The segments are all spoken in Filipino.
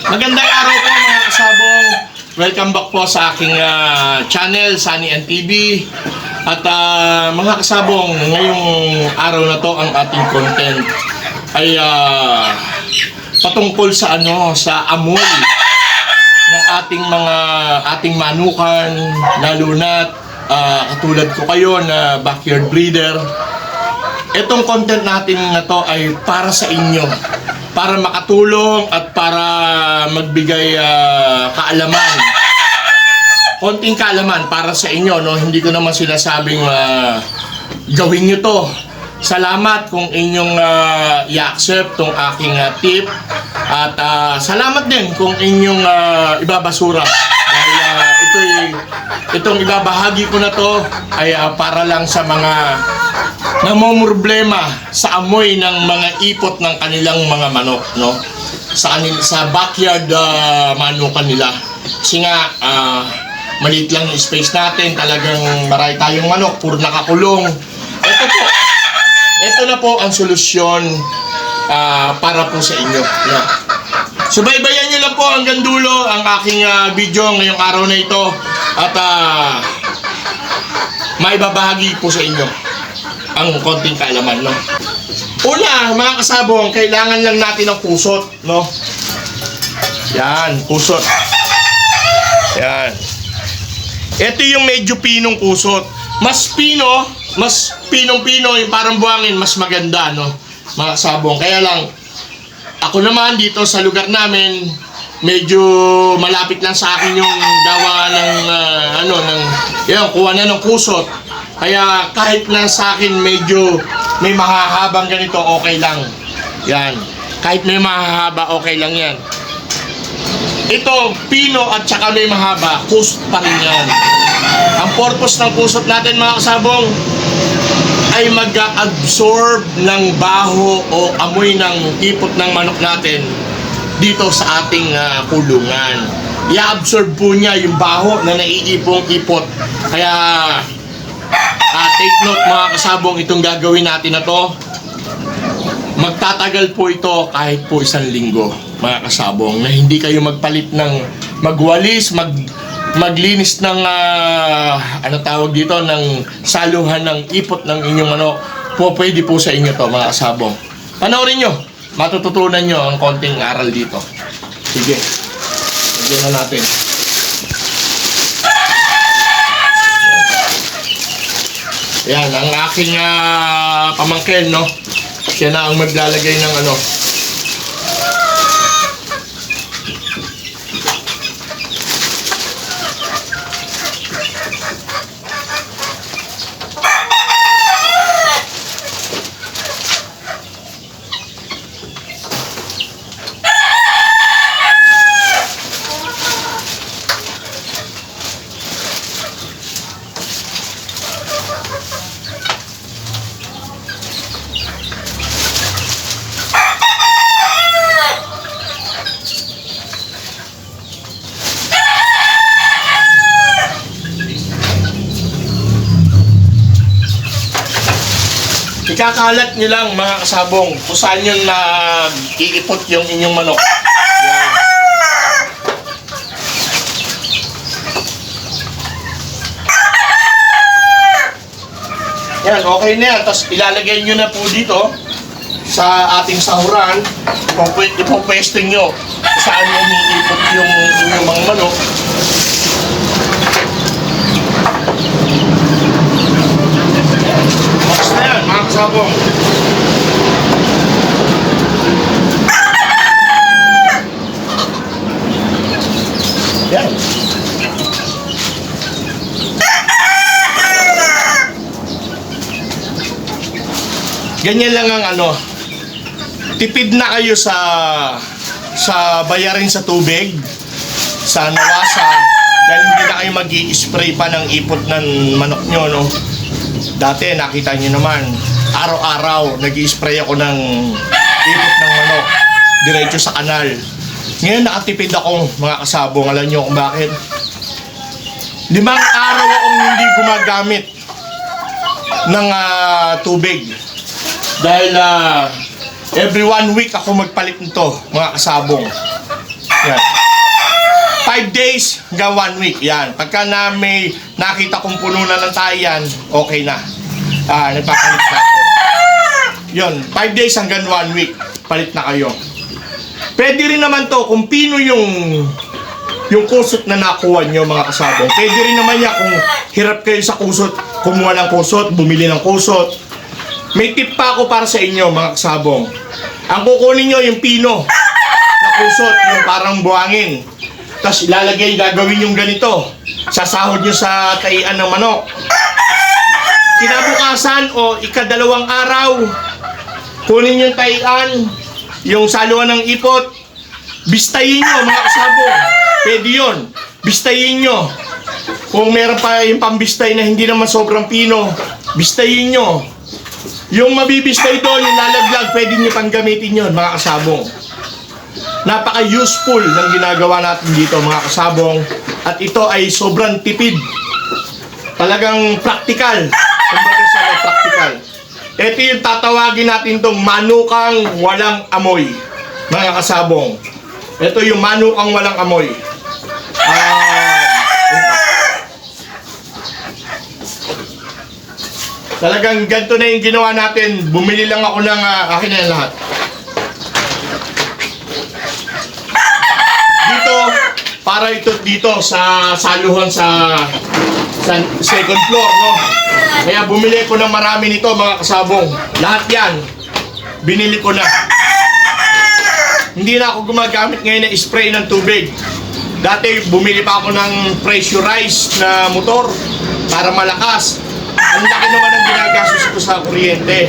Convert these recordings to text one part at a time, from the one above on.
Magandang araw po mga kasabong. Welcome back po sa aking channel, Sunny and TV. At mga kasabong, ngayong araw na to ang ating content ay patungkol sa sa amoy ng ating manukan, lalo na katulad ko kayo na backyard breeder. Itong content natin na to ay para sa inyo, para makatulong at para magbigay kaalaman, konting kaalaman para sa inyo, no? Hindi ko naman sinasabing gawin nyo to. Salamat kung inyong i-accept tong aking tip, at salamat din kung inyong ibabasura, dahil itong ibabahagi ko na to ay para lang sa mga namomroblema sa amoy ng mga ipot ng kanilang mga manok, no? Sa backyard manukan nila. Kasi nga maliit lang yung space natin, talagang marami tayong manok, puro nakakulong. Ito na po ang solusyon para po sa inyo, no? Subaybayan nyo lang po hanggang dulo ang aking video ngayong araw na ito, at maibabahagi po sa inyo ang konting kaalaman, no? Una, mga kasabong, kailangan lang natin ng pusot, no? Yan, pusot. Yan. Ito yung medyo pinong pusot. Mas pinong-pino, yung parang buhangin, mas maganda, no? Mga kasabong. Kaya lang, ako naman dito sa lugar namin, medyo malapit lang sa akin yung gawa ng kuha na ng pusot. Kaya kahit na sa akin medyo may mahahabang ganito, okay lang. Yan. Kahit may mahahaba, okay lang yan. Ito, pino at saka may mahaba, kusot pa rin yan. Ang purpose ng kusot natin, mga kasabong, ay mag-absorb ng baho o amoy ng ipot ng manok natin dito sa ating kulungan. I-absorb po niya yung baho na naiipong ipot. Kaya take note, mga kasabong, itong gagawin natin na to, magtatagal po ito kahit po 1 linggo, mga kasabong, na hindi kayo magpalit ng magwalis, maglinis ng tawag dito, ng saluhan ng ipot ng inyong manok. Pwede po sa inyo to, mga kasabong. Panoorin nyo, matututunan nyo ang konting aral dito. Sige, lagyan na natin. Yan, ang aking pamangkin, no? Siya na ang maglalagay ng ikakalat nyo lang, mga kasabong, kung saan nyo iipot yung inyong manok. Yan, okay na yan. Tapos ilalagay nyo na po dito sa ating sahuran. Ipopwesting nyo kung saan nyo iipot yung inyong mga manok. Mga kasabong, yan. Ganyan lang ang tipid na kayo sa bayarin sa tubig, sa nawasa, dahil hindi na kayo mag-i-spray pa ng ipot ng manok nyo, no? Dati, nakita nyo naman, araw-araw, nag-i-spray ako ng ipot ng manok, diretso sa kanal. Ngayon, nakatipid ako, mga kasabong. Alam nyo kung bakit? 5 araw akong hindi gumagamit ng tubig. Dahil every 1 week ako magpalit nito, mga kasabong. Yan. 5 days hanggang 1 week. Yan. Pagka na may nakita kong puno na ng tayo yan, okay na. Nagpapalit na ako. Yun. 5 days hanggang 1 week. Palit na kayo. Pwede rin naman to kung pino yung kusot na nakuha nyo mga kasabong. Pwede rin naman yan kung hirap kayo sa kusot, kumuha ng kusot, bumili ng kusot. May tip pa ako para sa inyo mga kasabong. Ang kukunin nyo yung pino na kusot, yung parang buhangin. Tapos ilalagay, gagawin yung ganito. Sasahod nyo sa taian ng manok. Kinabukasan o ikadalawang araw, kunin yung taian, yung saluan ng ipot, bistayin nyo mga kasabong. Pwede yun. Bistayin nyo. Kung meron pa yung pambistay na hindi naman sobrang pino, bistayin nyo. Yung mabibistay doon, yung lalaglag, pwede nyo pang gamitin yun mga kasabong. Napaka-useful ng ginagawa natin dito mga kasabong. At ito ay sobrang tipid. Talagang practical. Kumbaga sa practical. Ito yung tatawagin natin tong manukang walang amoy. Mga kasabong. Ito yung manukang walang amoy. Talagang ganito na yung ginawa natin. Bumili lang ako ng akin na yung lahat. Dito, para ito dito sa saluhan sa second floor, no? Kaya bumili ko ng marami nito mga kasabong. Lahat yan, binili ko na. Hindi na ako gumagamit ngayon ng spray ng tubig. Dati bumili pa ako ng pressurized na motor para malakas. Ang laki naman ang ginagastos ko sa kuryente.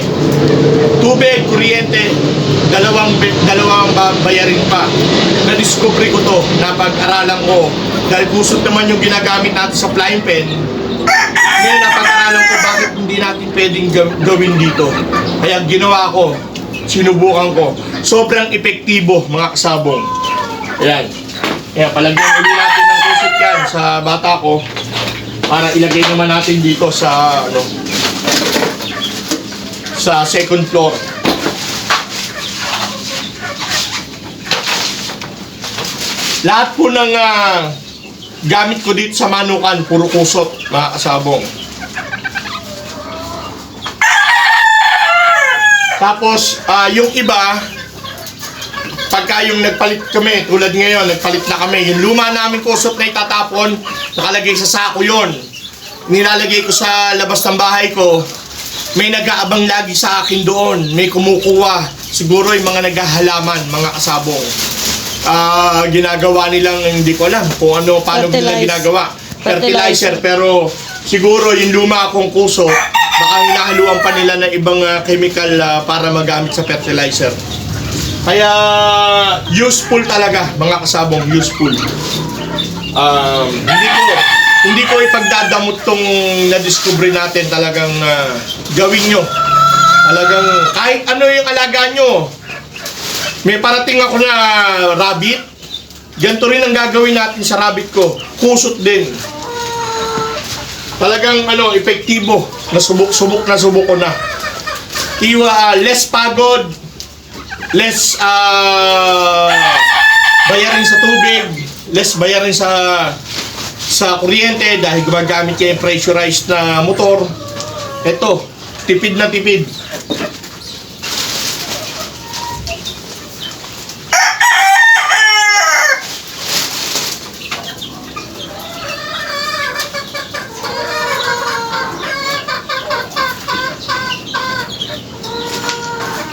Tubig, kuryente, dalawang bayarin pa. Na-discover ko to, napag-aralan ko. Dahil kusot naman yung ginagamit natin sa flying pen. Ngayon napag-aralan ko bakit hindi natin pwedeng gawin dito. Kaya ginawa ko, sinubukan ko. Sobrang epektibo mga kasabong. Ayan. Kaya palagyan ulit natin ng kusot yan sa bata ko. Para ilagay naman natin dito sa sa second floor. Lahat po ng gamit ko dito sa manukan, puro kusot, mga kasabong. Tapos, yung iba, pagka yung nagpalit kami, tulad ngayon, nagpalit na kami, yung luma namin kusot na itatapon, nakalagay sa sako yon. Nilalagay ko sa labas ng bahay ko. May nag-aabang lagi sa akin doon. May kumukuha. Siguro yung mga naghahalaman, mga kasabong. Ginagawa nilang, hindi ko alam kung ano, paano nila ginagawa. Fertilizer. Pero siguro yung luma akong kuso, baka hinahaluan pa nila ng ibang chemical para magamit sa fertilizer. Kaya useful talaga mga kasabong, useful. Hindi ko ipagdadamot tong na-discover natin. Talagang gawin nyo. Talagang kahit ano yung alaga nyo. May parating ako na rabbit. Ganito rin ang gagawin natin sa rabbit ko. Kusot din. Talagang epektibo. Nasubok ko na. Less pagod. Less bayarin sa tubig, less bayarin sa kuryente dahil gumagamit kayo yung pressurized na motor. Ito, tipid na tipid.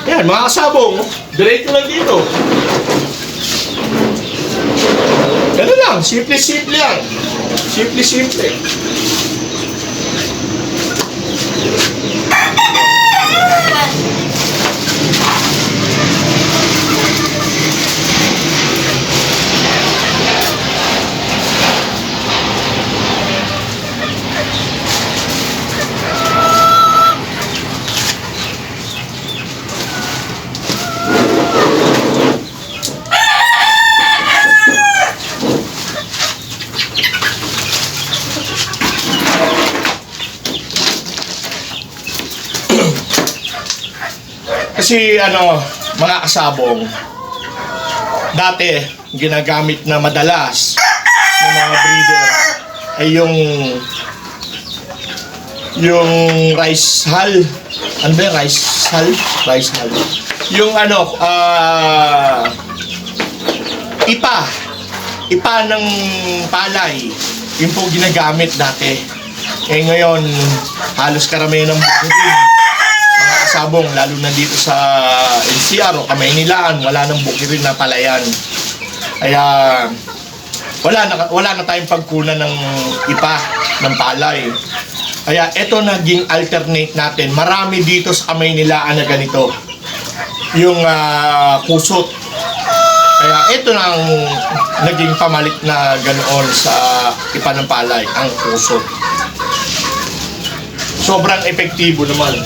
Yan, mga kasabong, diretso lang dito. Ganun lang, simple-simple yan. Simple-simple. Kasi mga kasabong, dati ginagamit na madalas ng mga breeder ay yung rice hull. Ano ba yung rice hull? Rice hull. Yung ipa ng palay. Yung po ginagamit dati. Eh ngayon, halos karamihan ng bukirin. Mga kasabong, lalo na dito sa NCR o Kamaynilaan, wala nang bukirin na palayan. Kaya, wala na tayong pagkunan ng ipa, ng palay. Kaya, ito naging alternate natin. Marami dito sa Kamaynilaan na ganito. Yung kusot. Kaya ito na ang naging pamalit na ganoon sa ipa ng palay, ang kusot. Sobrang epektibo naman.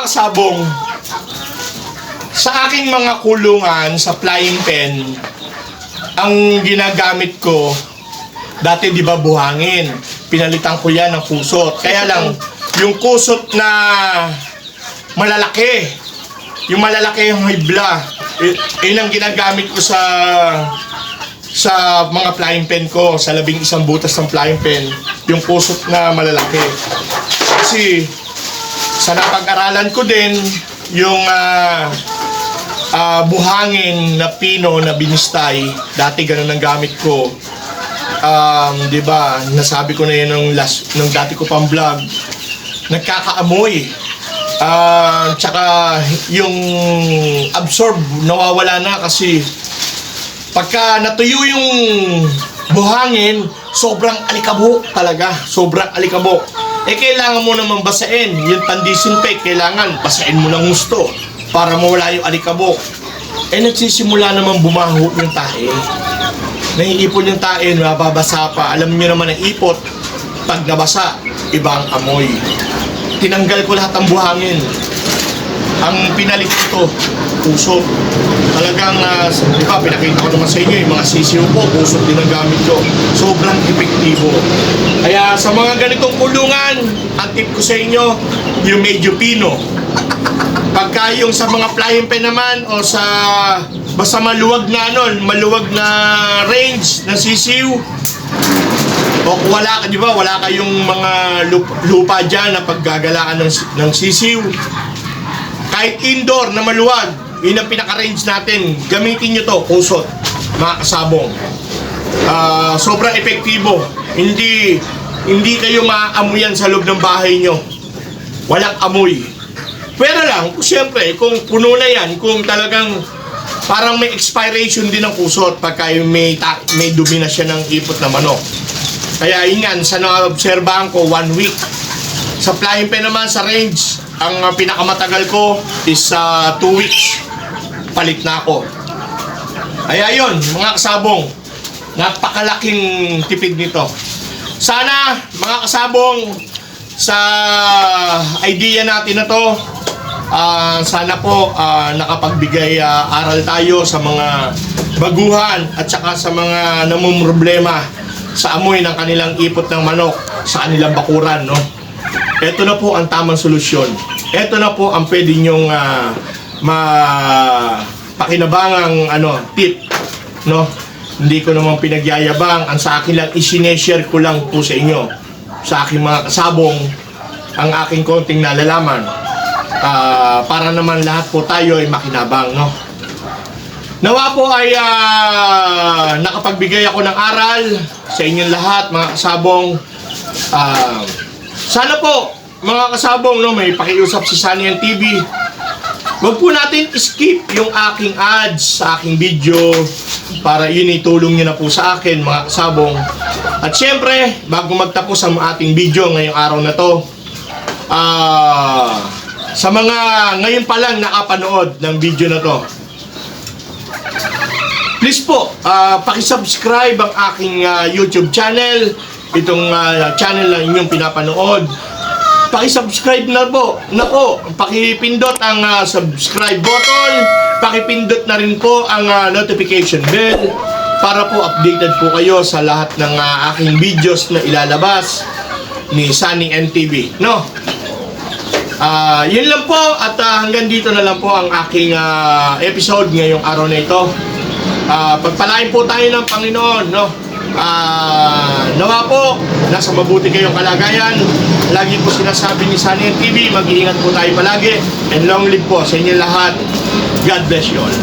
Sabong, sa aking mga kulungan sa flying pen, ang ginagamit ko dati, di ba, buhangin, pinalitan ko yan ng kusot. Kaya lang yung kusot na malalaki, yung hibla, yun ang ginagamit ko sa mga flying pen ko, sa 11 butas ng flying pen, yung kusot na malalaki. Kasi sa napag-aralan ko din, yung buhangin na pino na binistay, dati ganun ang gamit ko. Di ba, nasabi ko na yun nung dati ko pang vlog, nagkakaamoy. Tsaka yung absorb, nawawala na kasi pagka natuyo yung buhangin, sobrang alikabok talaga, sobrang alikabok. Kailangan mo naman basain. Yung pan-disinfect, kailangan basain mo ng gusto para mawala yung alikabok. Nagsisimula naman bumaho yung tae. Naiipon yung tae, mababasa pa. Alam niyo naman ang ipot, pag nabasa, ibang amoy. Tinanggal ko lahat ng buhangin. Ang pinalit ko, puso. Talagang, di ba, pinakita ko naman sa inyo, yung mga sisiyo ko, puso din ang gamit ko. Sobrang epektibo. Kaya sa mga ganitong kulungan, ang tip ko sa inyo, yung medyo pino. Pagka yung sa mga flying pen naman, o sa basta maluwag na range na sisiw, o kung wala ka, di ba, wala kayong mga lupa dyan na paggagalaan ng sisiw, kahit indoor na maluwag, yun ang pinaka-range natin. Gamitin nyo to, kusot, mga kasabong. Sobrang epektibo. Hindi kayo maaamuyan sa loob ng bahay nyo. Walang amoy. Pero lang, siyempre, kung puno na yan, kung talagang parang may expiration din ng kusot pagka may dumi na siya ng ipot na manok. Kaya ingan, sa naobserbahan ko, 1 week. Sa flying pen naman, sa range, ang pinakamatagal ko is 2 weeks. Palit na ako. Kaya yun, mga kasabong, napakalaking tipid nito. Sana, mga kasabong, sa idea natin na to, sana po nakapagbigay aral tayo sa mga baguhan at saka sa mga namumroblema sa amoy ng kanilang ipot ng manok sa kanilang bakuran, no? Ito na po ang tamang solusyon. Ito na po ang pwede nyong pakinabangang tip, no? Hindi ko naman pinagyayabang. Ang sa akin lang, isineshare ko lang po sa inyo, sa aking mga kasabong, ang aking konting nalalaman, para naman lahat po tayo ay makinabang, no? Nawa po ay nakapagbigay ako ng aral sa inyong lahat, mga kasabong. Sana po, mga kasabong, no, may pakiusap si Sunny TV. Huwag po natin skip yung aking ads sa aking video para yun itulong nyo na po sa akin, mga kasabong. At syempre, bago magtapos ang ating video ngayong araw na to, sa mga ngayon pa lang nakapanood ng video na to, Please po, pakisubscribe ang aking YouTube channel. Itong channel na inyong pinapanood. Pakisubscribe na po. Pakipindot ang subscribe button. Pakipindot na rin po ang notification bell para po updated po kayo sa lahat ng aking videos na ilalabas ni Sunny NTV, no? Yun lang po at hanggang dito na lang po ang aking episode ngayong araw na ito. Pagpalain po tayo ng Panginoon, no? Nawa po, nasa mabuti kayong kalagayan. Lagi po sinasabi ni Sunny NTV, mag-iingat po tayo palagi and long live po sa inyo lahat. God bless you all.